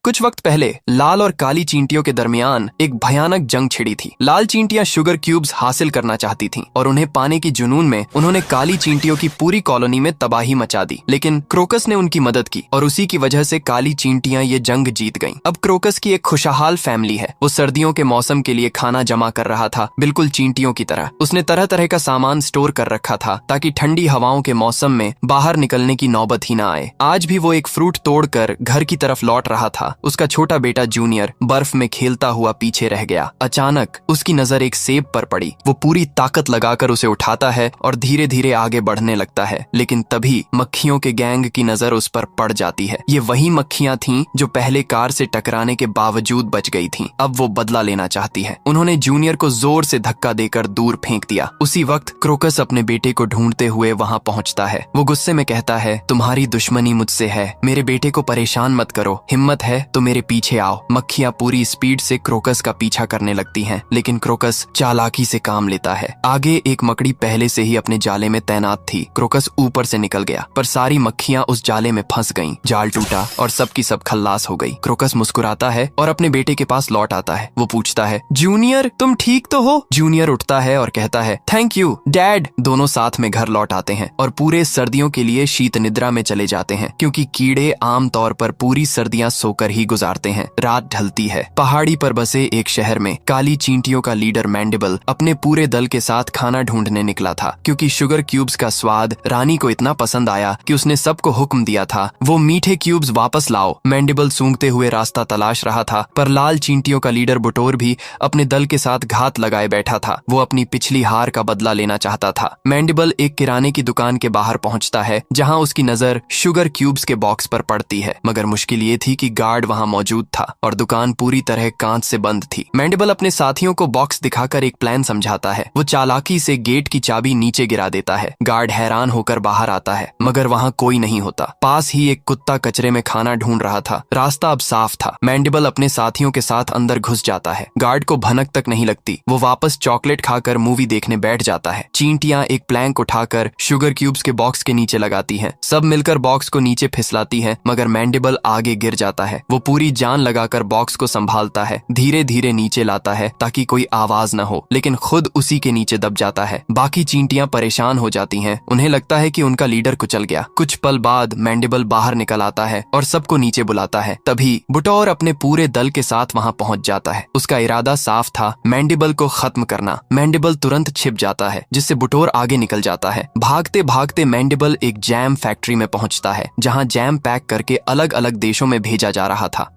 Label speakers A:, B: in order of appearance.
A: कुछ वक्त पहले लाल और काली चींटियों के दरमियान एक भयानक जंग छिड़ी थी। लाल चींटियां शुगर क्यूब्स हासिल करना चाहती थीं और उन्हें पाने की जुनून में उन्होंने काली चींटियों की पूरी कॉलोनी में तबाही मचा दी। लेकिन क्रोकस ने उनकी मदद की और उसी की वजह से काली चींटियां ये जंग जीत गईं। अब क्रोकस की एक खुशहाल फैमिली है। वो सर्दियों के मौसम के लिए खाना जमा कर रहा था, बिल्कुल चींटियों की तरह। उसने तरह तरह का सामान स्टोर कर रखा था ताकि ठंडी हवाओं के मौसम में बाहर निकलने की नौबत ही ना आए। आज भी वो एक फ्रूट तोड़कर घर की तरफ लौट रहा था। उसका छोटा बेटा जूनियर बर्फ में खेलता हुआ पीछे रह गया। अचानक उसकी नजर एक सेब पर पड़ी। वो पूरी ताकत लगाकर उसे उठाता है और धीरे धीरे आगे बढ़ने लगता है। लेकिन तभी मक्खियों के गैंग की नजर उस पर पड़ जाती है। ये वही मक्खियां थीं जो पहले कार से टकराने के बावजूद बच गई थीं। अब वो बदला लेना चाहती है। उन्होंने जूनियर को जोर से धक्का देकर दूर फेंक दिया। उसी वक्त क्रोकस अपने बेटे को ढूंढते हुए वहां पहुंचता है। वो गुस्से में कहता है, तुम्हारी दुश्मनी मुझसे है, मेरे बेटे को परेशान मत करो, हिम्मत है तो मेरे पीछे आओ। मक्खियां पूरी स्पीड से क्रोकस का पीछा करने लगती हैं, लेकिन क्रोकस चालाकी से काम लेता है। आगे एक मकड़ी पहले से ही अपने जाले में तैनात थी। क्रोकस ऊपर से निकल गया, पर सारी मक्खियां उस जाले में फंस गईं। जाल टूटा और सब की सब खल्लास हो गई। क्रोकस मुस्कुराता है और अपने बेटे के पास लौट आता है। वो पूछता है, जूनियर तुम ठीक तो हो? जूनियर उठता है और कहता है, थैंक यू डैड। दोनों साथ में घर लौट आते हैं और पूरे सर्दियों के लिए शीत निद्रा में चले जाते हैं, क्योंकि कीड़े आमतौर पर पूरी सर्दियां सोकर ही गुजारते हैं। रात ढलती है। पहाड़ी पर बसे एक शहर में काली चींटियों का लीडर मैंडिबल अपने पूरे दल के साथ खाना ढूंढने निकला था, क्योंकि शुगर क्यूब्स का स्वाद रानी को इतना पसंद आया कि उसने सबको हुक्म दिया था, वो मीठे क्यूब्स वापस लाओ। मैंडिबल सूंघते हुए रास्ता तलाश रहा था, पर लाल चींटियों का लीडर बुटोर भी अपने दल के साथ घात लगाए बैठा था। वो अपनी पिछली हार का बदला लेना चाहता था। मैंडिबल एक किराने की दुकान के बाहर पहुंचता है, जहां उसकी नजर शुगर क्यूब्स के बॉक्स पर पड़ती है। मगर मुश्किल ये थी कि गार्ड वहां मौजूद था और दुकान पूरी तरह कांच से बंद थी। मैंडिबल अपने साथियों को बॉक्स दिखाकर एक प्लान समझाता है। वो चालाकी से गेट की चाबी नीचे गिरा देता है। गार्ड हैरान होकर बाहर आता है, मगर वहां कोई नहीं होता। पास ही एक कुत्ता कचरे में खाना ढूंढ रहा था। रास्ता अब साफ था। मैंडिबल अपने साथियों के साथ अंदर घुस जाता है। गार्ड को भनक तक नहीं लगती। वो वापस चॉकलेट खाकर मूवी देखने बैठ जाता है। चींटियां एक प्लैंक उठाकर शुगर क्यूब्स के बॉक्स के नीचे लगाती हैं। सब मिलकर बॉक्स को नीचे फिसलाती हैं, मगर मैंडिबल आगे गिर जाता है। वो पूरी जान लगाकर बॉक्स को संभालता है, धीरे धीरे नीचे लाता है ताकि कोई आवाज न हो, लेकिन खुद उसी के नीचे दब जाता है। बाकी चींटियां परेशान हो जाती हैं। उन्हें लगता है कि उनका लीडर कुचल गया। कुछ पल बाद मैंडिबल बाहर निकल आता है और सबको नीचे बुलाता है। तभी बुटोर अपने पूरे दल के साथ वहां पहुंच जाता है। उसका इरादा साफ था, मैंडिबल को खत्म करना। मैंडिबल तुरंत छिप जाता है, जिससे बुटोर आगे निकल जाता है। भागते भागते मैंडिबल एक जैम फैक्ट्री में पहुंचता है, जहां जैम पैक करके अलग अलग देशों में भेजा जा रहा था।